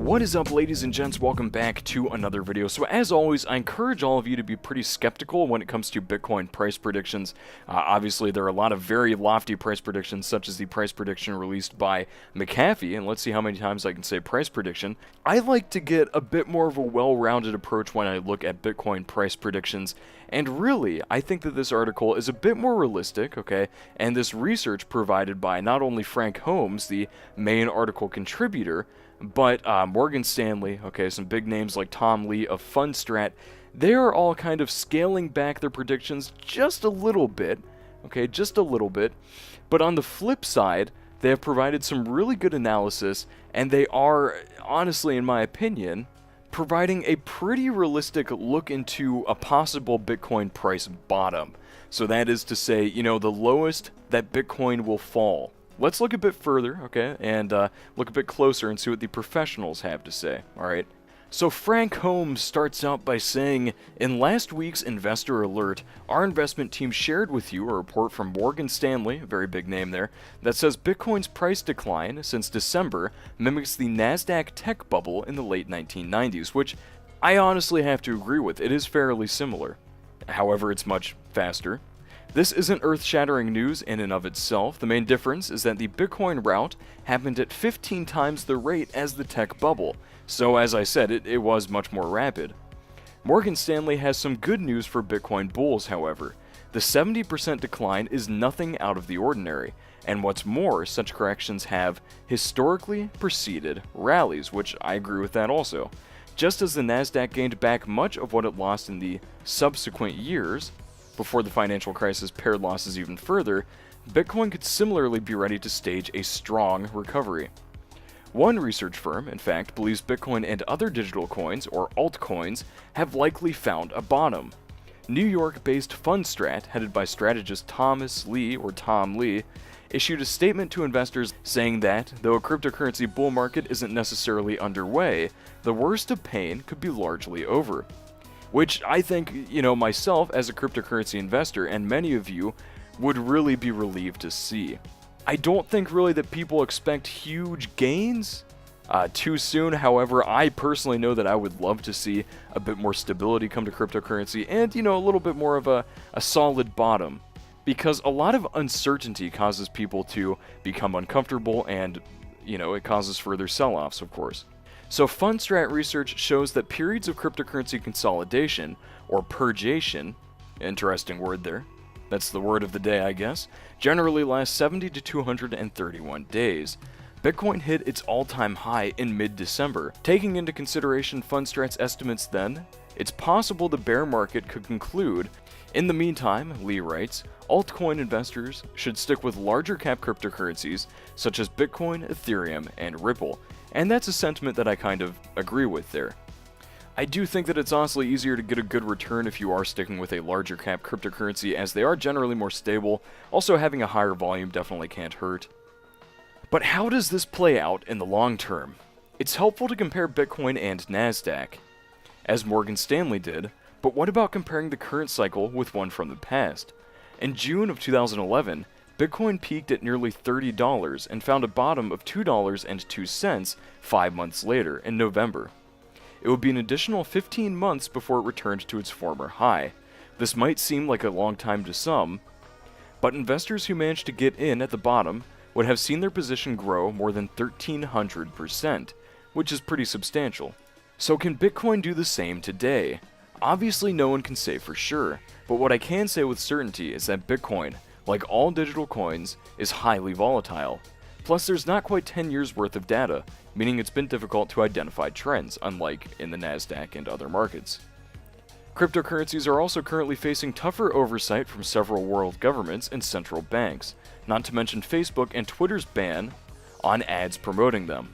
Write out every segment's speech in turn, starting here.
What is up, ladies and gents? Welcome back to another video. So as always, I encourage all of you to be pretty skeptical when it comes to Bitcoin price predictions. Obviously, there are a lot of very lofty price predictions, such as the price prediction released by McAfee, and let's see how many times I can say price prediction. I like to get a bit more of a well-rounded approach when I look at Bitcoin price predictions, and really, I think that this article is a bit more realistic, okay, and this research provided by not only Frank Holmes, the main article contributor, but Morgan Stanley, okay, some big names like Tom Lee of Fundstrat, they are all kind of scaling back their predictions just a little bit, okay, just a little bit. But on the flip side, they have provided some really good analysis, and they are, honestly, in my opinion, providing a pretty realistic look into a possible Bitcoin price bottom. So that is to say, you know, the lowest that Bitcoin will fall. Let's look a bit further, okay, and look a bit closer and see what the professionals have to say, alright? So Frank Holmes starts out by saying, in last week's Investor Alert, our investment team shared with you a report from Morgan Stanley, a very big name there, that says Bitcoin's price decline since December mimics the NASDAQ tech bubble in the late 1990s, which I honestly have to agree with. It is fairly similar. However, it's much faster. This isn't earth-shattering news in and of itself. The main difference is that the Bitcoin rout happened at 15 times the rate as the tech bubble, so as I said, it was much more rapid. Morgan Stanley has some good news for Bitcoin bulls, however. The 70% decline is nothing out of the ordinary, and what's more, such corrections have historically preceded rallies, which I agree with that also. Just as the NASDAQ gained back much of what it lost in the subsequent years, before the financial crisis pared losses even further, Bitcoin could similarly be ready to stage a strong recovery. One research firm, in fact, believes Bitcoin and other digital coins, or altcoins, have likely found a bottom. New York-based Fundstrat, headed by strategist Thomas Lee, or Tom Lee, issued a statement to investors saying that, though a cryptocurrency bull market isn't necessarily underway, the worst of pain could be largely over. Which I think, you know, myself as a cryptocurrency investor and many of you would really be relieved to see. I don't think really that people expect huge gains too soon. However, I personally know that I would love to see a bit more stability come to cryptocurrency and, you know, a little bit more of a solid bottom. Because a lot of uncertainty causes people to become uncomfortable and, you know, it causes further sell-offs, of course. So Fundstrat research shows that periods of cryptocurrency consolidation, or purgation, interesting word there, that's the word of the day I guess, generally last 70 to 231 days. Bitcoin hit its all-time high in mid-December. Taking into consideration Fundstrat's estimates then, it's possible the bear market could conclude. In the meantime, Lee writes, altcoin investors should stick with larger cap cryptocurrencies such as Bitcoin, Ethereum, and Ripple. And that's a sentiment that I kind of agree with there. I do think that it's honestly easier to get a good return if you are sticking with a larger cap cryptocurrency, as they are generally more stable. Also, having a higher volume definitely can't hurt. But how does this play out in the long term? It's helpful to compare Bitcoin and NASDAQ, as Morgan Stanley did, but what about comparing the current cycle with one from the past? In June of 2011, Bitcoin peaked at nearly $30 and found a bottom of $2.02 5 months later, in November. It would be an additional 15 months before it returned to its former high. This might seem like a long time to some, but investors who managed to get in at the bottom would have seen their position grow more than 1,300%, which is pretty substantial. So can Bitcoin do the same today? Obviously no one can say for sure, but what I can say with certainty is that Bitcoin, like all digital coins, is highly volatile. Plus, there's not quite 10 years worth of data, meaning it's been difficult to identify trends, unlike in the NASDAQ and other markets. Cryptocurrencies are also currently facing tougher oversight from several world governments and central banks, not to mention Facebook and Twitter's ban on ads promoting them.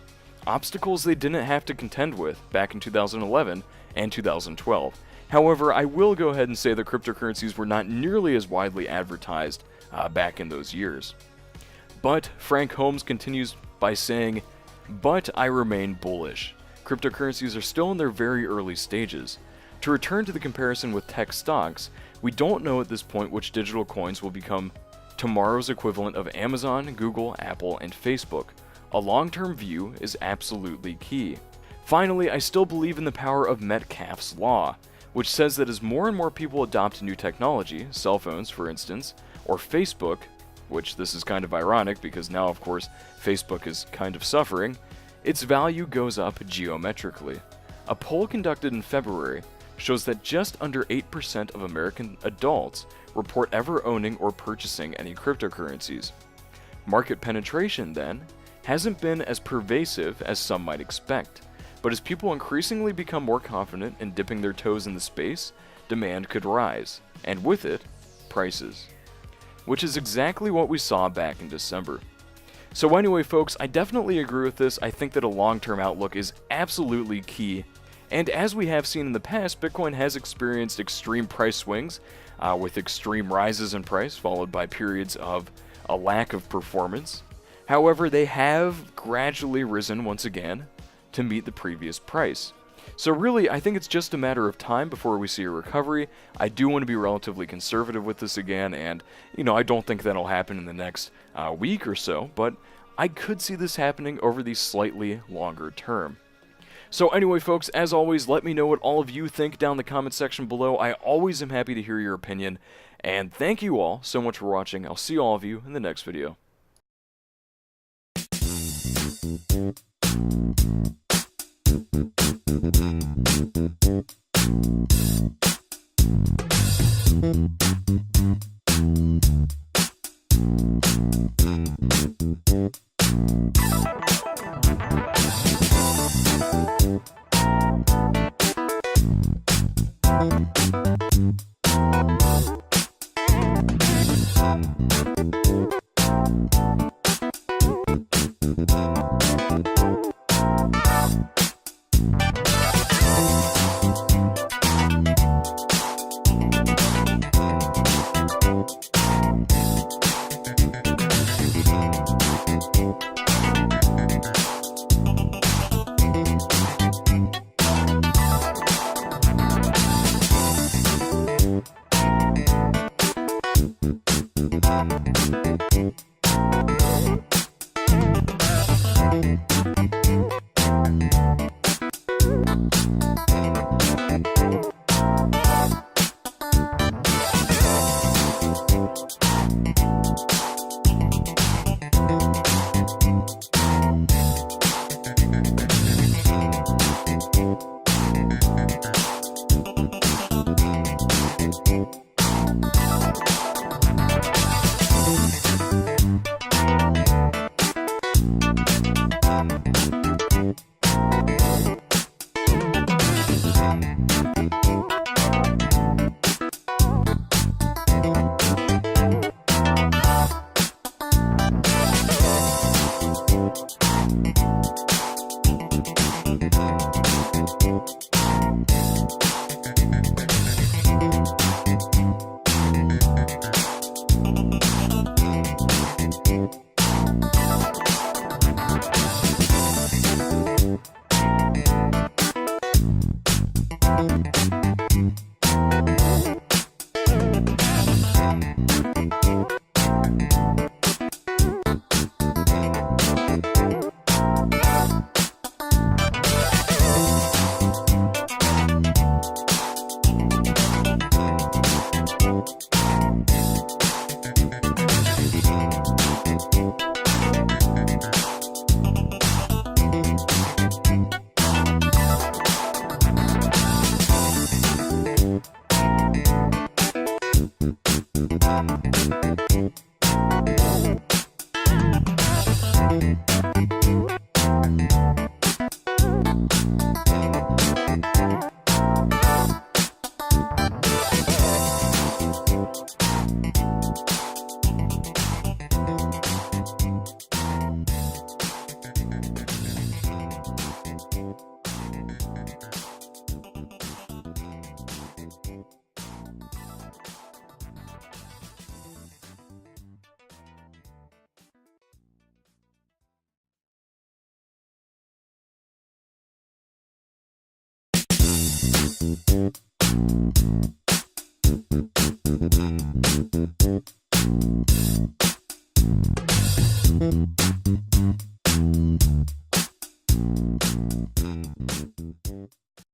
Obstacles they didn't have to contend with back in 2011 and 2012. However, I will go ahead and say that cryptocurrencies were not nearly as widely advertised back in those years. But Frank Holmes continues by saying, "But I remain bullish. cryptocurrencies are still in their very early stages. To return to the comparison with tech stocks, we don't know at this point which digital coins will become tomorrow's equivalent of Amazon, Google, Apple, and Facebook. A long-term view is absolutely key. Finally, I still believe in the power of Metcalfe's law, which says that as more and more people adopt new technology, cell phones for instance, or Facebook, which this is kind of ironic because now of course Facebook is kind of suffering, its value goes up geometrically. A poll conducted in February shows that just under 8% of American adults report ever owning or purchasing any cryptocurrencies. Market penetration, then, hasn't been as pervasive as some might expect, but as people increasingly become more confident in dipping their toes in the space, demand could rise, and with it, prices. Which is exactly what we saw back in December. So anyway, folks, I definitely agree with this. I think that a long-term outlook is absolutely key. And as we have seen in the past, Bitcoin has experienced extreme price swings, with extreme rises in price, followed by periods of a lack of performance. However, they have gradually risen once again to meet the previous price. So really, I think it's just a matter of time before we see a recovery. I do want to be relatively conservative with this again, and, I don't think that'll happen in the next week or so, but I could see this happening over the slightly longer term. So anyway, folks, as always, let me know what all of you think down in the comment section below. I always am happy to hear your opinion, and thank you all so much for watching. I'll see all of you in the next video.